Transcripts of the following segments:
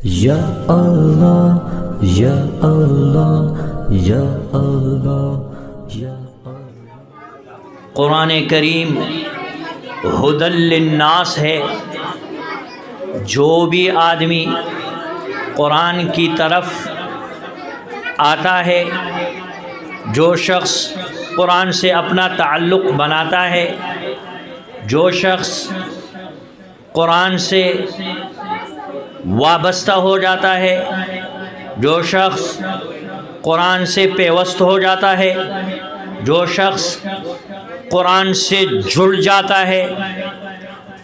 یا اللہ یا اللہ یا اللہ یا اللہ۔ قرآن کریم ہدی للناس ہے۔ جو بھی آدمی قرآن کی طرف آتا ہے، جو شخص قرآن سے اپنا تعلق بناتا ہے، جو شخص قرآن سے وابستہ ہو جاتا ہے، جو شخص قرآن سے پیوست ہو جاتا ہے، جو شخص قرآن سے جڑ جاتا ہے۔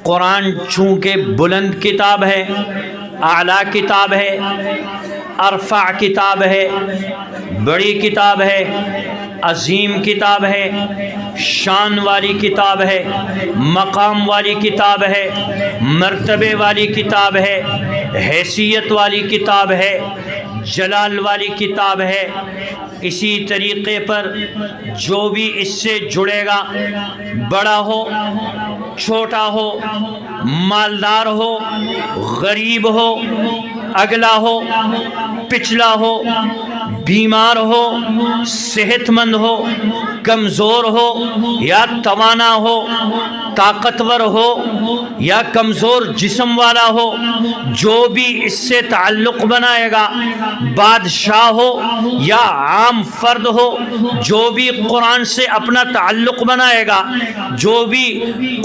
قرآن چونکہ بلند کتاب ہے، اعلیٰ کتاب ہے، ارفع کتاب ہے، بڑی کتاب ہے، عظیم کتاب ہے، شان والی کتاب ہے، مقام والی کتاب ہے، مرتبے والی کتاب ہے، حیثیت والی کتاب ہے، جلال والی کتاب ہے۔ اسی طریقے پر جو بھی اس سے جڑے گا، بڑا ہو چھوٹا ہو، مالدار ہو غریب ہو، اگلا ہو پچھلا ہو، بیمار ہو صحت مند ہو، کمزور ہو یا توانا ہو، طاقتور ہو یا کمزور جسم والا ہو، جو بھی اس سے تعلق بنائے گا، بادشاہ ہو یا عام فرد ہو، جو بھی قرآن سے اپنا تعلق بنائے گا، جو بھی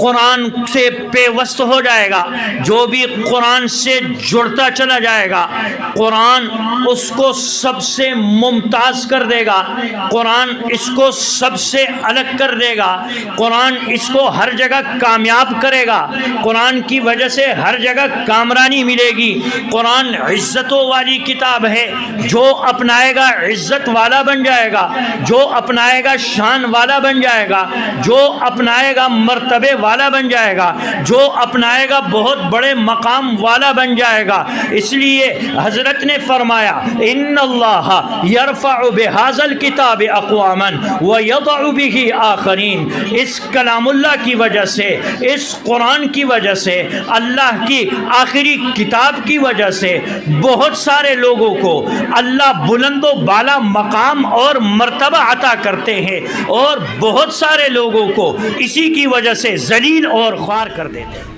قرآن سے پیوست ہو جائے گا، جو بھی قرآن سے جڑتا چلا جائے گا، قرآن اس کو سب سے ممتاز کر دے گا، قرآن اس کو سب سے الگ کر دے گا، قرآن اس کو ہر جگہ کامیاب کرے گا، قرآن کی وجہ سے ہر جگہ کامرانی ملے گی۔ قرآن عزتوں والی کتاب ہے، جو اپنائے گا عزت والا بن جائے گا، جو اپنائے گا شان والا بن جائے گا، جو اپنائے گا مرتبے والا بن جائے گا، جو اپنائے گا بہت بڑے مقام والا بن جائے گا۔ اس لیے حضرت نے فرمایا ان اللہ یرفع بہذا الکتاب اقواما ویضع بہ آخرین۔ اس کلام اللہ کی وجہ سے، اس قرآن کی وجہ سے، اللہ کی آخری کتاب کی وجہ سے بہت سارے لوگوں کو اللہ بلند و بالا مقام اور مرتبہ عطا کرتے ہیں، اور بہت سارے لوگوں کو اسی کی وجہ سے ذلیل اور خوار کر دیتے ہیں۔